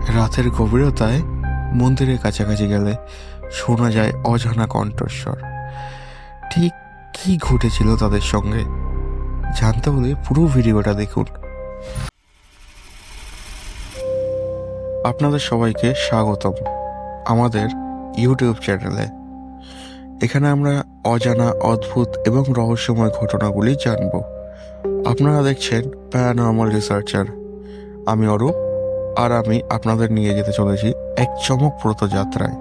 রাতের গভীরতায় মন্দিরের কাছাকাছি গেলে শোনা যায় অজানা কণ্ঠস্বর। ঠিক কি ঘটেছিল তাদের সঙ্গে জানতে হলে পুরো ভিডিওটা দেখুন। আপনাদের সবাইকে স্বাগতম আমাদের ইউটিউব চ্যানেলে। এখানে আমরা অজানা, অদ্ভুত এবং রহস্যময় ঘটনাগুলি জানব। আপনারা দেখছেন প্যারানর্মাল রিসার্চার। আমি অরূপ, আর আমি আপনাদের নিয়ে যেতে চলেছি এক চমকপ্রদ যাত্রায়।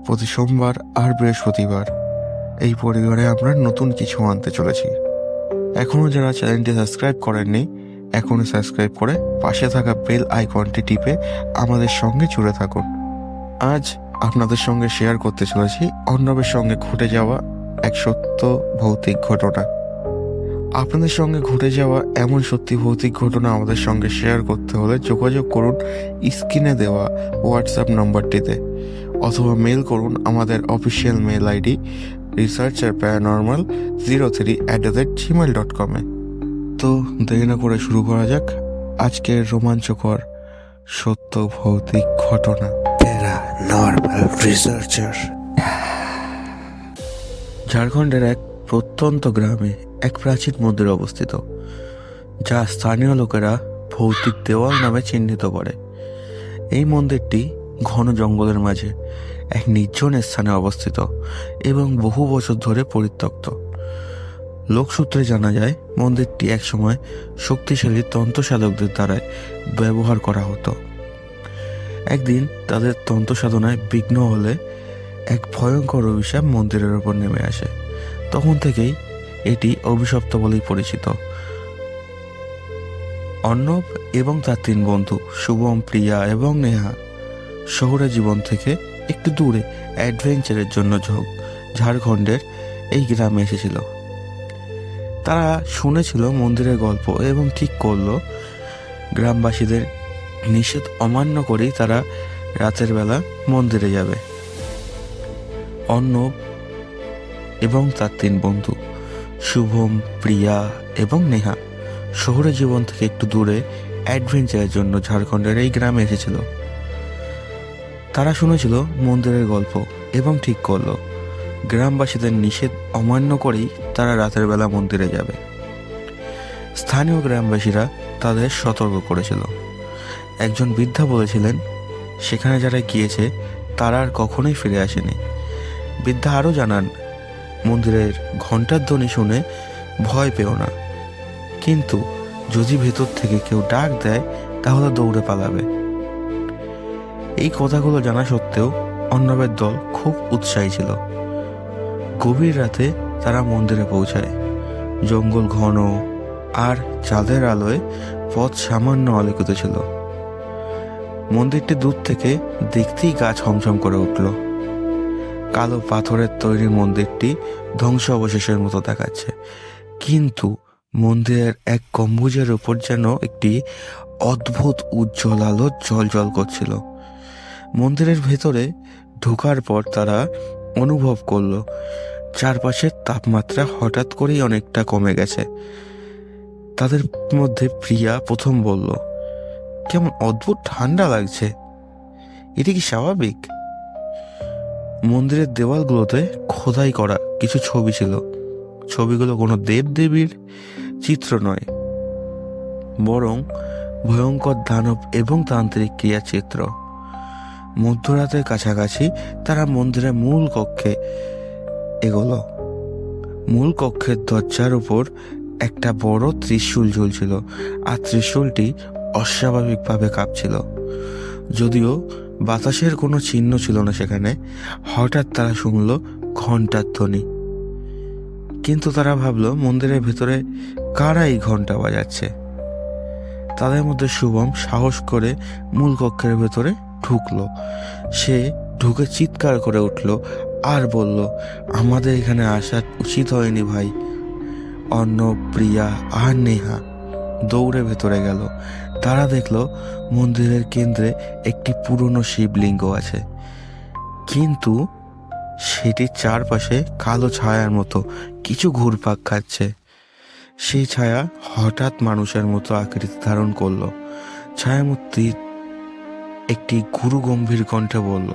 প্রতি সোমবার আর বৃহস্পতিবার এই পরিবারে আমরা নতুন কিছু আনতে চলেছি। এখনও যারা চ্যানেলটি সাবস্ক্রাইব করেননি, এখনই সাবস্ক্রাইব করে পাশে থাকা বেল আইকনটি টিপে আমাদের সঙ্গে জুড়ে থাকুন। আজ আপনাদের সঙ্গে শেয়ার করতে চলেছি অর্ণবের সঙ্গে ঘটে যাওয়া এক সত্য ভৌতিক ঘটনা। আপনাদের সঙ্গে ঘটে যাওয়া এমন সত্যি ভৌতিক ঘটনা আমাদের সঙ্গে শেয়ার করতে হলে যোগাযোগ করুন স্ক্রিনে দেওয়া হোয়াটসঅ্যাপ নম্বরটিতে, অথবা মেল করুন আমাদের অফিসিয়াল মেল আইডি researcherparanormal03@gmail.com-এ। তো দেরি না করে শুরু করা যাক আজকের রোমাঞ্চকর সত্য ভৌতিক ঘটনা। Paranormal researcher. ঝাড়খণ্ডের এক প্রত্যন্ত গ্রামে এক প্রাচীন মন্দির অবস্থিত, যা স্থানীয় লোকেরা ভৌতিক দেওয়াল নামে চিহ্নিত করে। এই মন্দিরটি ঘন জঙ্গলের মাঝে এক নির্জন স্থানে অবস্থিত এবং বহু বছর ধরে পরিত্যক্ত। লোকসূত্রে জানা যায় মন্দিরটি একসময় শক্তিশালী তন্ত্রসাধকদের দ্বারা ব্যবহার করা হতো। একদিন তাদের তন্ত্র সাধনায় বিঘ্ন হলে এক ভয়ঙ্কর অভিশাপ মন্দিরের ওপর নেমে আসে। তখন থেকেই এটি অভিশপ্ত বলেই পরিচিত। অর্ণব এবং তার 3 বন্ধু শুভম, প্রিয়া এবং নেহা শহুরে জীবন থেকে একটু দূরে অ্যাডভেঞ্চারের জন্য ঝাড়খণ্ডের এই গ্রামে এসেছিল। তারা শুনেছিল মন্দিরের গল্প এবং ঠিক করলো গ্রামবাসীদের নিষেধ অমান্য করেই তারা রাতের বেলা মন্দিরে যাবে। অর্ণব এবং তার 3 বন্ধু শুভম, প্রিয়া এবং নেহা শহুরে জীবন থেকে একটু দূরে অ্যাডভেঞ্চারের জন্য ঝাড়খণ্ডের এই গ্রামে এসেছিল। তারা শুনেছিল মন্দিরের গল্প এবং ঠিক করলো গ্রামবাসীদের নিষেধ অমান্য করেই তারা রাতের বেলা মন্দিরে যাবে। স্থানীয় গ্রামবাসীরা তাদের সতর্ক করেছিল। একজন বৃদ্ধা বলেছিলেন সেখানে যারা গিয়েছে তারা আর কখনোই ফিরে আসেনি। বৃদ্ধা আরও জানান, মন্দিরের ঘণ্টার ধ্বনি শুনে ভয় পেও না, কিন্তু যদি ভেতর থেকে কেউ ডাক দেয় তাহলে দৌড়ে পালাবে। এই কথাগুলো জানা সত্ত্বেও অর্ণবের দল খুব উৎসাহী ছিল। গভীর রাতে তারা মন্দিরে পৌঁছায়। জঙ্গল ঘন আর চাঁদের আলোয় পথ সামান্য আলোকিত ছিল। মন্দিরটি দূর থেকে দেখতেই গা ছমছম করে উঠল। কালো পাথরের তৈরি মন্দিরটি ধ্বংস অবশেষের মতো দেখাচ্ছে, কিন্তু মন্দিরের এক গম্বুজের উপর যেন একটি অদ্ভুত উজ্জ্বল আলো জ্বলজ্বল করছিল। মন্দিরের ভেতরে ঢোকার পর তারা অনুভব করলো চারপাশের তাপমাত্রা হঠাৎ করেই অনেকটা কমে গেছে। তাদের মধ্যে প্রিয়া প্রথম বলল, কেমন অদ্ভুত ঠান্ডা লাগছে, এটা কি স্বাভাবিক? মন্দিরের দেওয়ালগুলোতে খোদাই করা কিছু ছবি ছিল। ছবিগুলো কোনো দেবদেবীর চিত্র নয়, বরং ভয়ঙ্কর দানব এবং তান্ত্রিক ক্রিয়ার চিত্র। মধ্যরাতের কাছাকাছি তারা মন্দিরের মূল কক্ষে এগোলো। মূল কক্ষের দরজার উপর একটা বড় ত্রিশূল ঝুলছিল, আর ত্রিশূলটি অস্বাভাবিকভাবে কাঁপছিল। যদিও বাতাসের কোনো চিহ্ন ছিল না সেখানে। হঠাৎ তারা শুনল ঘণ্টার ধ্বনি, কিন্তু তারা ভাবলো মন্দিরের ভেতরে কারা এই ঘণ্টা বাজাচ্ছে। তাদের মধ্যে শুভম সাহস করে মূল কক্ষের ভেতরে ঢুকলো। সে ঢুকে চিৎকার করে উঠল আর বলল, আমাদের এখানে আসা উচিত হয়নি ভাই। অর্ণব, প্রিয়া আর নেহা দৌড়ে ভেতরে গেল। তারা দেখল মন্দিরের কেন্দ্রে একটি পুরনো শিবলিঙ্গ আছে, কিন্তু সেটির চারপাশে কালো ছায়ার মতো কিছু ঘুরপাক খাচ্ছে। সেই ছায়া হঠাৎ মানুষের মতো আকৃতি ধারণ করলো। ছায়ামূর্তি একটি গুরু গম্ভীর কণ্ঠে বলল,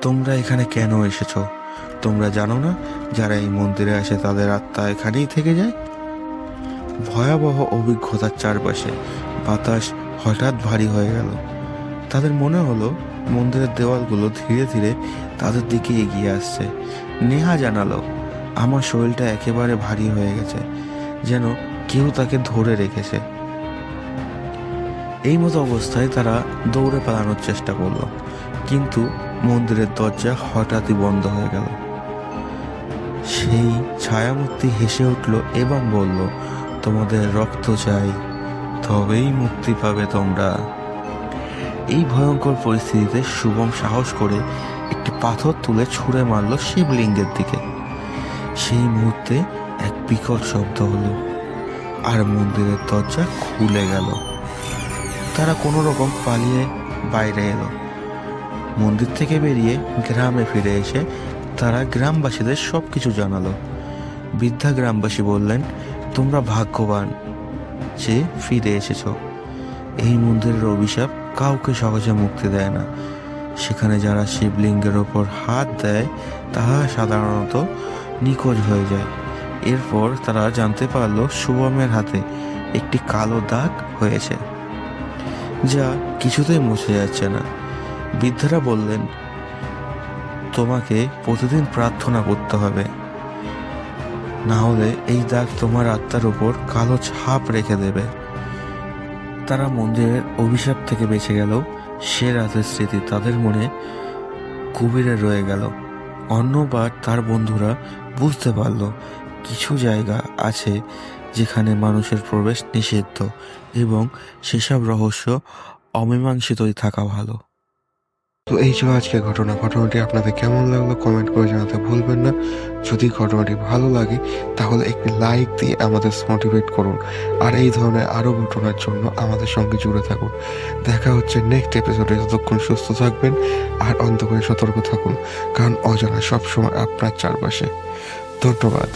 তোমরা এখানে কেন এসেছো? তোমরা জানো না যারা এই মন্দিরে আসে তাদের আত্মা এখানেই থেকে যায়? ভয়াবহ অভিজ্ঞতার চারপাশে বাতাস হঠাৎ ভারী হয়ে গেল। তাদের মনে হলো মন্দিরের দেওয়ালগুলো ধীরে ধীরে তাদের দিকে এগিয়ে আসছে। নেহা জানালো, আমার শরীরটা একেবারে ভারী হয়ে গেছে, যেন কেউ তাকে ধরে রেখেছে। এই মতো অবস্থায় তারা দৌড়ে পালানোর চেষ্টা করলো, কিন্তু মন্দিরের দরজা হঠাৎই বন্ধ হয়ে গেল। সেই ছায়ামূর্তি হেসে উঠল এবং বলল, তোমাদের রক্ত চাই, তবেই মুক্তি পাবে তোমরা। এই ভয়ঙ্কর পরিস্থিতিতে শুভম সাহস করে একটি পাথর তুলে ছুঁড়ে মারল শিবলিঙ্গের দিকে। সেই মুহূর্তে এক বিকট শব্দ হলো আর মন্দিরের দরজা খুলে গেল। তারা কোনো রকম পালিয়ে বাইরে এলো। মন্দির থেকে বেরিয়ে গ্রামে ফিরে এসে তারা গ্রামবাসীদের সব কিছু জানালো। বৃদ্ধা গ্রামবাসী বললেন, তোমরা ভাগ্যবান যে ফিরে এসেছো। এই মন্দিরের অভিশাপ কাউকে সহজে মুক্তি দেয় না। সেখানে যারা শিবলিঙ্গের ওপর হাত দেয় তারা সাধারণত নিখোঁজ হয়ে যায়। এরপর তারা জানতে পারলো শুভমের হাতে একটি কালো দাগ হয়েছে, যা কিছুতেই মুছে যাচ্ছে না। বৃদ্ধরা বললেন, তোমাকে প্রতিদিন প্রার্থনা করতে হবে, না হলে এই দাগ তোমার আত্মার উপর কালো ছাপ রেখে দেবে। তারা মন্দিরের অভিশাপ থেকে বেঁচে গেল। সে রাতের স্মৃতি তাদের মনে গভীরে রয়ে গেল। অন্যবার তার বন্ধুরা বুঝতে পারল কিছু জায়গা আছে যেখানে মানুষের প্রবেশ নিষিদ্ধ এবং সেসব রহস্য অমীমাংসিতই থাকা ভালো। তো এই ছিল আজকে ঘটনাটি আপনাদের কেমন লাগলো কমেন্ট করে জানাতে ভুলবেন না। যদি ঘটনাটি ভালো লাগে তাহলে একটি লাইক দিয়ে আমাদের মোটিভেট করুন, আর এই ধরনের আরও ঘটনার জন্য আমাদের সঙ্গে জুড়ে থাকুন। দেখা হচ্ছে নেক্সট এপিসোডে। ততক্ষণ সুস্থ থাকবেন আর অন্ধকারে সতর্ক থাকুন, কারণ অজানা সবসময় আপনার চারপাশে। ধন্যবাদ।